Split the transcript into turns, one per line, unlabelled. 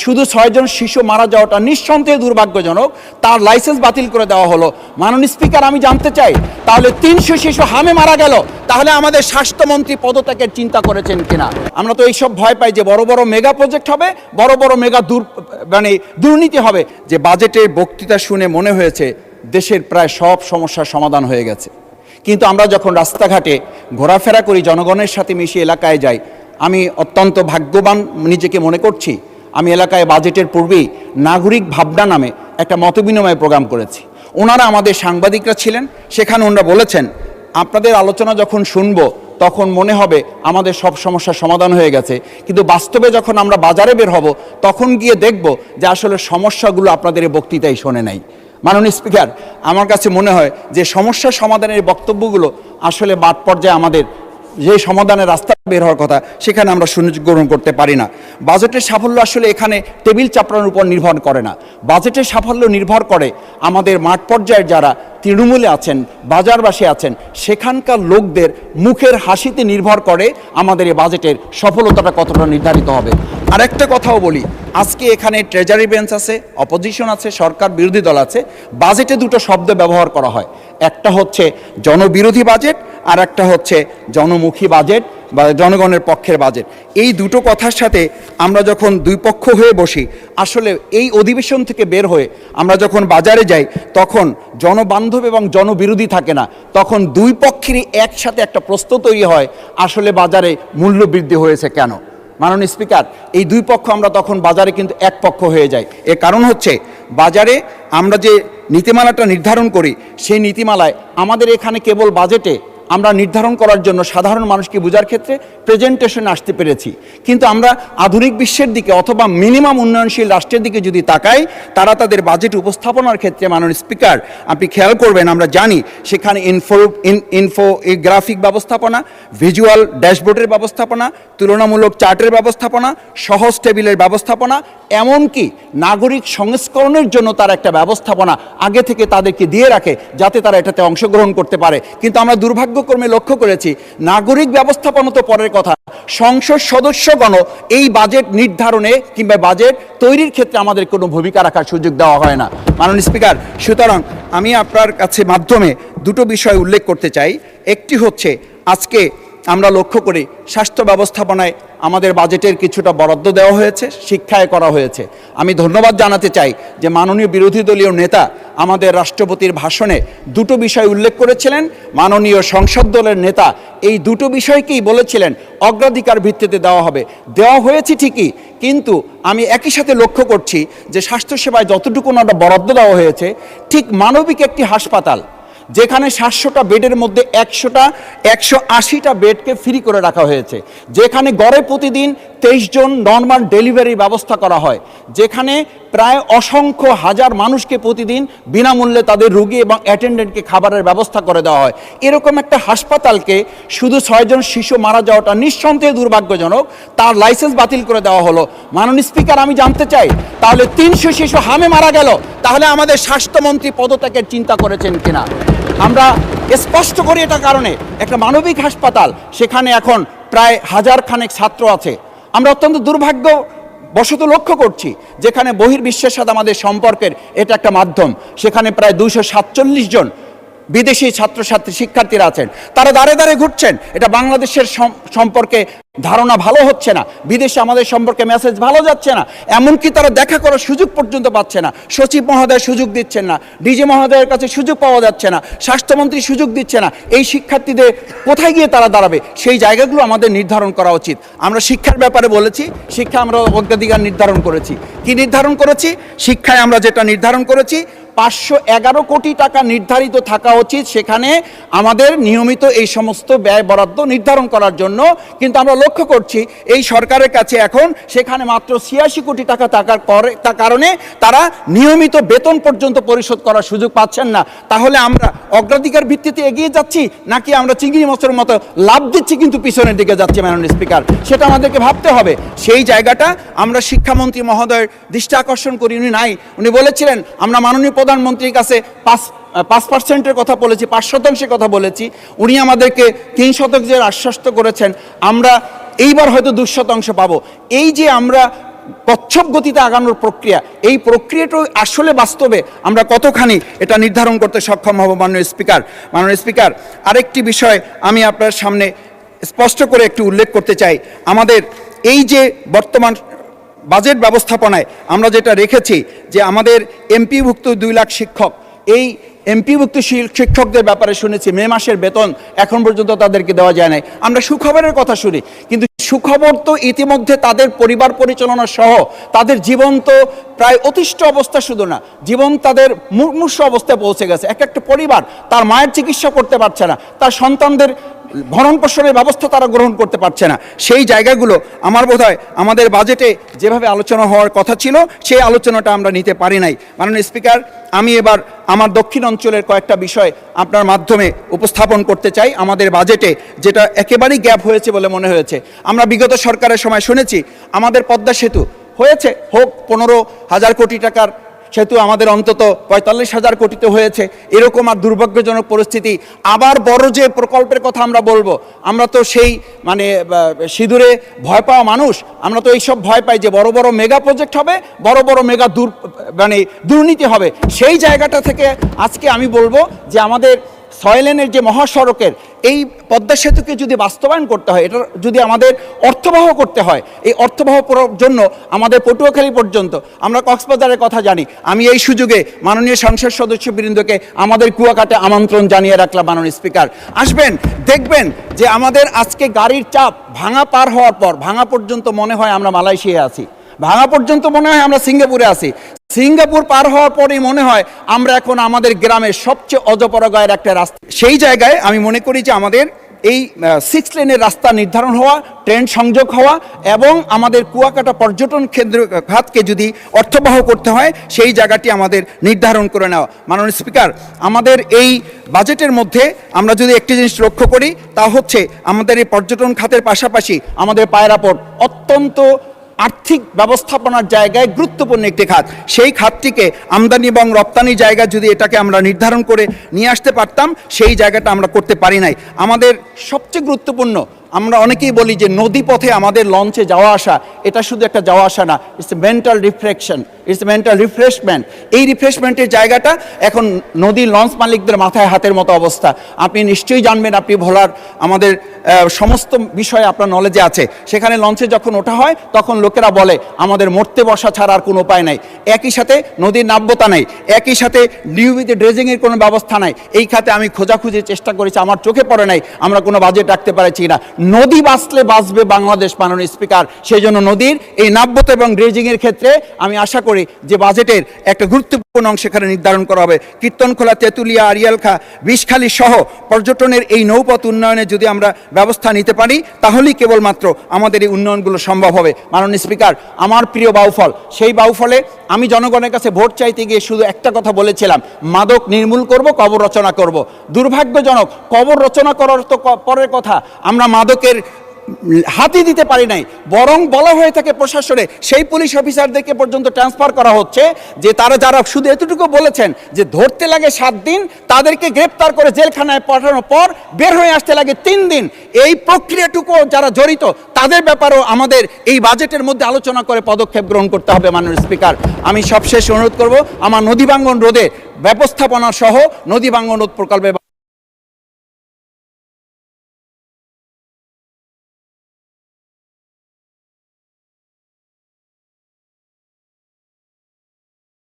শুধু 6 জন শিশু মারা যাওয়াটা নিঃসন্দেহে দুর্ভাগ্যজনক। তার লাইসেন্স বাতিল করে দেওয়া হলো। মাননীয় স্পিকার, আমি জানতে চাই, তাহলে 300 শিশু হামে মারা গেল, তাহলে আমাদের স্বাস্থ্যমন্ত্রী পদত্যাগের চিন্তা করেছেন কিনা? আমরা তো এইসব ভয় পাই যে বড় বড় মেগা প্রজেক্ট হবে, বড় বড় মেগা দুর্নীতি হবে। যে বাজেটের বক্তৃতা শুনে মনে হয়েছে দেশের প্রায় সব সমস্যার সমাধান হয়ে গেছে। কিন্তু আমরা যখন রাস্তাঘাটে ঘোরাফেরা করি, জনগণের সাথে মিশে এলাকায় যাই, আমি অত্যন্ত ভাগ্যবান নিজেকে মনে করছি। আমি এলাকায় বাজেটের পূর্বেই নাগরিক ভাবনা নামে একটা মতবিনিময় প্রোগ্রাম করেছি। ওনারা আমাদের সাংবাদিকরা ছিলেন, সেখানে ওনারা বলেছেন আপনাদের আলোচনা যখন শুনবো তখন মনে হবে আমাদের সব সমস্যার সমাধান হয়ে গেছে, কিন্তু বাস্তবে যখন আমরা বাজারে বের হব তখন গিয়ে দেখব যে আসলে সমস্যাগুলো আপনাদের এই বক্তৃতায় শোনে নাই। মাননীয় স্পিকার, আমার কাছে মনে হয় যে সমস্যা সমাধানের বক্তব্যগুলো আসলে মাঠ পর্যায়ে আমাদের যে সমাধানের রাস্তা বের হওয়ার কথা সেখানে আমরা সুযোগ গ্রহণ করতে পারি না। বাজেটের সাফল্য আসলে এখানে টেবিল চাপড়ানোর উপর নির্ভর করে না। বাজেটের সাফল্য নির্ভর করে আমাদের মাঠ পর্যায়ের যারা তৃণমূলে আছেন, বাজারবাসী আছেন, সেখানকার লোকদের মুখের হাসিতে নির্ভর করে আমাদের এই বাজেটের সফলতাটা কতটা নির্ধারিত হবে। আরেকটা কথাও বলি, আজকে এখানে ট্রেজারি বেঞ্চ আছে, অপোজিশন আছে, সরকার বিরোধী দল আছে। বাজেটে দুটো শব্দ ব্যবহার করা হয়, একটা হচ্ছে জনবিরোধী বাজেট আর একটা হচ্ছে জনমুখী বাজেট বা জনগণের পক্ষের বাজেট। এই দুটো কথার সাথে আমরা যখন দুই পক্ষ হয়ে বসি, আসলে এই অধিবেশন থেকে বের হয়ে আমরা যখন বাজারে যাই তখন জনবান্ধব এবং জনবিরোধী থাকে না, তখন দুই পক্ষেরই একসাথে একটা প্রশ্ন তৈরি হয় আসলে বাজারে মূল্য বৃদ্ধি হয়েছে কেন। মাননীয় স্পিকার, এই দুই পক্ষ আমরা তখন বাজারে কিন্তু এক পক্ষ হয়ে যাই। এর কারণ হচ্ছে বাজারে আমরা যে নীতিমালাটা নির্ধারণ করি সেই নীতিমালায় আমাদের এখানে কেবল বাজেটে আমরা নির্ধারণ করার জন্য সাধারণ মানুষকে বোঝার ক্ষেত্রে প্রেজেন্টেশনে আসতে পেরেছি, কিন্তু আমরা আধুনিক বিশ্বের দিকে অথবা মিনিমাম উন্নয়নশীল রাষ্ট্রের দিকে যদি তাকাই, তারা তাদের বাজেট উপস্থাপনার ক্ষেত্রে মাননীয় স্পিকার আপনি খেয়াল করবেন, আমরা জানি সেখানে ইনফোগ্রাফিক ব্যবস্থাপনা, ভিজুয়াল ড্যাশবোর্ডের ব্যবস্থাপনা, তুলনামূলক চার্টের ব্যবস্থাপনা, সহজ টেবিলের ব্যবস্থাপনা, এমনকি নাগরিক সংস্করণের জন্য তার একটা ব্যবস্থাপনা আগে থেকে তাদেরকে দিয়ে রাখে যাতে তারা এটাতে অংশগ্রহণ করতে পারে। কিন্তু আমরা দুর্ভাগ্যক্রমে লক্ষ্য করেছি নাগরিক ব্যবস্থাপনা তো পরের কথা, সংসদ সদস্যগণ এই বাজেট নির্ধারণে কিংবা বাজেট তৈরির ক্ষেত্রে আমাদের কোনো ভূমিকা রাখার সুযোগ দেওয়া হয় না। মাননীয় স্পিকার, সুতরাং আমি আপনার কাছে মাধ্যমে দুটো বিষয় উল্লেখ করতে চাই। একটি হচ্ছে আজকে আমরা লক্ষ্য করি স্বাস্থ্য ব্যবস্থাপনায় আমাদের বাজেটের কিছুটা বরাদ্দ দেওয়া হয়েছে, শিক্ষায় করা হয়েছে। আমি ধন্যবাদ জানাতে চাই যে মাননীয় বিরোধী দলীয় নেতা আমাদের রাষ্ট্রপতির ভাষণে দুটো বিষয় উল্লেখ করেছিলেন। মাননীয় সংসদ দলের নেতা এই দুটো বিষয়কেই বলেছিলেন অগ্রাধিকার ভিত্তিতে দেওয়া হবে। দেওয়া হয়েছে ঠিকই, কিন্তু আমি একই সাথে লক্ষ্য করছি যে স্বাস্থ্যসেবায় যতটুকু না বরাদ্দ দেওয়া হয়েছে, ঠিক মানবিক একটি হাসপাতাল যেখানে 700টা বেডের মধ্যে 180টা বেডকে ফ্রি করে রাখা হয়েছে, যেখানে গড়ে প্রতিদিন 23 জন নর্মাল ডেলিভারি ব্যবস্থা করা হয়, যেখানে প্রায় অসংখ্য হাজার মানুষকে প্রতিদিন বিনামূল্যে তাদের রোগী এবং অ্যাটেন্ডেন্টকে খাবারের ব্যবস্থা করে দেওয়া হয়। এরকম একটা হাসপাতালকে শুধু 6 জন শিশু মারা যাওয়াটা নিঃসন্দেহে দুর্ভাগ্যজনক। তার লাইসেন্স বাতিল করে দেওয়া হলো। মাননীয় স্পিকার, আমি জানতে চাই, তাহলে 300 শিশু হামে মারা গেল, তাহলে আমাদের স্বাস্থ্যমন্ত্রী পদত্যাগের চিন্তা করেছেন কিনা? আমরা স্পষ্ট করি এটা কারণে একটা মানবিক হাসপাতাল, সেখানে এখন প্রায় 1000 খানেক ছাত্র আছে। আমরা অত্যন্ত দুর্ভাগ্যবশত লক্ষ্য করছি যেখানে বহির্বিশ্বের সাথে আমাদের সম্পর্কের এটা একটা মাধ্যম, সেখানে প্রায় 247 জন বিদেশি ছাত্রছাত্রী শিক্ষার্থীরা আছেন, তারা দাঁড়ে দাঁড়ে ঘুরছেন। এটা বাংলাদেশের সম্পর্কে ধারণা ভালো হচ্ছে না, বিদেশে আমাদের সম্পর্কে মেসেজ ভালো যাচ্ছে না, এমনকি তারা দেখা করার সুযোগ পর্যন্ত পাচ্ছে না। সচিব মহোদয় সুযোগ দিচ্ছেন না, ডিজি মহোদয়ের কাছে সুযোগ পাওয়া যাচ্ছে না, স্বাস্থ্যমন্ত্রী সুযোগ দিচ্ছে না। এই শিক্ষার্থীদের কোথায় গিয়ে তারা দাঁড়াবে, সেই জায়গাগুলো আমাদের নির্ধারণ করা উচিত। আমরা শিক্ষার ব্যাপারে বলেছি, শিক্ষা আমরা অগ্রাধিকার নির্ধারণ করেছি। কি নির্ধারণ করেছি? শিক্ষায় আমরা যেটা নির্ধারণ করেছি 511 কোটি টাকা নির্ধারিত থাকা উচিত সেখানে আমাদের নিয়মিত এই সমস্ত ব্যয় বরাদ্দ নির্ধারণ করার জন্য। কিন্তু আমরা লক্ষ্য করছি এই সরকারের কাছে এখন সেখানে মাত্র 86 কোটি টাকা থাকার কারণে তারা নিয়মিত বেতন পর্যন্ত পরিশোধ করার সুযোগ পাচ্ছেন না। তাহলে আমরা অগ্রাধিকার ভিত্তিতে এগিয়ে যাচ্ছি নাকি আমরা চিংড়ি মাছের মতো লাভ দিচ্ছি কিন্তু পিছনের দিকে যাচ্ছি? মাননীয় স্পিকার, সেটা আমাদেরকে ভাবতে হবে। সেই জায়গাটা আমরা শিক্ষামন্ত্রী মহোদয়ের দৃষ্টি আকর্ষণ করি, উনি নাই। উনি বলেছিলেন আমরা মাননীয় প্রধানমন্ত্রীর কাছে 5% কথা বলেছি, 5% কথা বলেছি। উনি আমাদেরকে 3% আশ্বস্ত করেছেন, আমরা এইবার হয়তো 2% পাবো। এই যে আমরা কচ্ছপ গতিতে আগানোর প্রক্রিয়া, এই প্রক্রিয়াটা আসলে বাস্তবে আমরা কতখানি এটা নির্ধারণ করতে সক্ষম হব। মাননীয় স্পিকার, আরেকটি বিষয় আমি আপনার সামনে স্পষ্ট করে একটু উল্লেখ করতে চাই। আমাদের এই যে বর্তমান বাজেট ব্যবস্থাপনায় আমরা যেটা রেখেছি যে আমাদের এমপিভুক্ত 2 লাখ শিক্ষক, এই এমপিভুক্ত শিক্ষকদের ব্যাপারে শুনেছি মে মাসের বেতন এখন পর্যন্ত তাদেরকে দেওয়া যায় নাই। আমরা সুখবরের কথা শুনি, কিন্তু সুখবর তো ইতিমধ্যে তাদের পরিবার পরিচালনা সহ তাদের জীবন তো প্রায় অতিষ্ঠ অবস্থা, শুধু না জীবন তাদের মুমূর্ষ অবস্থায় পৌঁছে গেছে। একটা পরিবার তার মায়ের চিকিৎসা করতে পারছে না, তার সন্তানদের ভরণ পোষণের ব্যবস্থা তারা গ্রহণ করতে পারছে না। সেই জায়গাগুলো আমার বোধহয় আমাদের বাজেটে যেভাবে আলোচনা হওয়ার কথা ছিল সেই আলোচনাটা আমরা নিতে পারি নাই। মাননীয় স্পিকার, আমি এবার আমার দক্ষিণ অঞ্চলের কয়েকটা বিষয় আপনার মাধ্যমে উপস্থাপন করতে চাই। আমাদের বাজেটে যেটা একেবারেই গ্যাপ হয়েছে বলে মনে হয়েছে, আমরা বিগত সরকারের সময় শুনেছি আমাদের পদ্মা সেতু হয়েছে, হোক 15,000 কোটি টাকার সেতু, আমাদের অন্তত 45,000 কোটিতে হয়েছে, এরকম আর দুর্ভাগ্যজনক পরিস্থিতি। আবার বড় যে প্রকল্পের কথা আমরা বলবো, আমরা তো সেই মানে সিঁদুরে ভয় পাওয়া মানুষ, আমরা তো এইসব ভয় পাই যে বড় বড় মেগা প্রজেক্ট হবে, বড় বড় মেগা দুর্নীতি হবে। সেই জায়গাটা থেকে আজকে আমি বলবো যে আমাদের 6 লেনের যে মহাসড়কের এই পদ্মা সেতুকে যদি বাস্তবায়ন করতে হয়, এটা যদি আমাদের অর্থবহ করতে হয়, এই অর্থবহ জন্য আমাদের পটুয়াখালী পর্যন্ত, আমরা কক্সবাজারের কথা জানি, আমি এই সুযোগে মাননীয় সংসদ সদস্যবৃন্দকে আমাদের কুয়াকাটা আমন্ত্রণ জানিয়ে রাখলাম। মাননীয় স্পিকার, আসবেন, দেখবেন যে আমাদের আজকে গাড়ির চাপ ভাঙা পার হওয়ার পর, ভাঙা পর্যন্ত মনে হয় আমরা মালয়েশিয়ায় আছি, ভাঙা পর্যন্ত মনে হয় আমরা সিঙ্গাপুরে আছি, সিঙ্গাপুর পার হওয়ার পরেই মনে হয় আমরা এখন আমাদের গ্রামের সবচেয়ে অজপরগায়ের একটা রাস্তা। সেই জায়গায় আমি মনে করি যে আমাদের এই 6 লেনের রাস্তা নির্ধারণ হওয়া, ট্রেন সংযোগ হওয়া এবং আমাদের কুয়াকাটা পর্যটন কেন্দ্র খাতকে যদি অর্থবহ করতে হয় সেই জায়গাটি আমাদের নির্ধারণ করে নেওয়া। মাননীয় স্পিকার, আমাদের এই বাজেটের মধ্যে আমরা যদি একটি জিনিস লক্ষ্য করি তা হচ্ছে আমাদের এই পর্যটন খাতের পাশাপাশি আমাদের পায়রা পোর্ট অত্যন্ত আর্থিক ব্যবস্থাপনার জায়গায় গুরুত্বপূর্ণ একটি খাত। সেই খাতটিকে আমদানি এবং রপ্তানি জায়গা যদি এটাকে আমরা নির্ধারণ করে নিয়ে আসতে পারতাম, সেই জায়গাটা আমরা করতে পারি নাই। আমাদের সবচেয়ে গুরুত্বপূর্ণ, আমরা অনেকেই বলি যে নদী পথে আমাদের লঞ্চে যাওয়া আসা, এটা শুধু একটা যাওয়া আসা না, it's mental refraction, it's mental refreshment. এই রিফ্রেশমেন্টের জায়গাটা এখন নদীর লঞ্চ মালিকদের মাথায় হাতের মতো অবস্থা। আপনি নিশ্চয়ই জানবেন, আপনি ভোলার আমাদের সমস্ত বিষয়ে আপনার নলেজে আছে। সেখানে লঞ্চে যখন ওঠা হয় তখন লোকেরা বলে আমাদের মরতে বসা ছাড়া আর কোনো উপায় নাই। একই সাথে নদীর নাব্যতা নেই, একই সাথে নিয়মিত ড্রেজিংয়ের কোনো ব্যবস্থা নাই। এই খাতে আমি খোঁজাখুঁজির চেষ্টা করেছি, আমার চোখে পড়ে নাই আমরা কোনো বাজেট রাখতে পারছি না। নদী বাঁচলে বাঁচবে বাংলাদেশ। মাননীয় স্পিকার, সেই জন্য নদীর এই নাব্যতা এবং ড্রেজিংয়ের ক্ষেত্রে আমি আশা করি যে বাজেটের একটা গুরুত্বপূর্ণ অংশ এখানে নির্ধারণ করা হবে। কীর্তনখোলা, তেঁতুলিয়া, আড়িয়ালখা, বিষখালী সহ পর্যটনের এই নৌপথ উন্নয়নে যদি আমরা ব্যবস্থা নিতে পারি তাহলেই কেবলমাত্র আমাদের এই উন্নয়নগুলো সম্ভব হবে। মাননীয় স্পিকার, আমার প্রিয় বাউফল, সেই বাউফলে আমি জনগণের কাছে ভোট চাইতে গিয়ে শুধু একটা কথা বলেছিলাম, মাদক নির্মূল করব, কবর রচনা করব। দুর্ভাগ্যজনক, কবর রচনা করার তো পরের কথা, আমরা মাদকের হাতি দিতে পারি নাই, বরং বলা হয়ে থাকে প্রশাসনে সেই পুলিশ অফিসারদেরকে পর্যন্ত ট্রান্সফার করা হচ্ছে যে তারা যারা শুধু এতটুকু বলেছেন যে ধরতে লাগে 7 দিন, তাদেরকে গ্রেপ্তার করে জেলখানায় পাঠানোর পর বের হয়ে আসতে লাগে 3 দিন। এই প্রক্রিয়াটুকু যারা জড়িত তাদের ব্যাপারেও আমাদের এই বাজেটের মধ্যে আলোচনা করে পদক্ষেপ গ্রহণ করতে হবে। মাননীয় স্পিকার, আমি সবশেষ অনুরোধ করব আমার নদী ভাঙ্গন রোধে ব্যবস্থাপনা সহ নদী ভাঙ্গন রোধ প্রকল্পে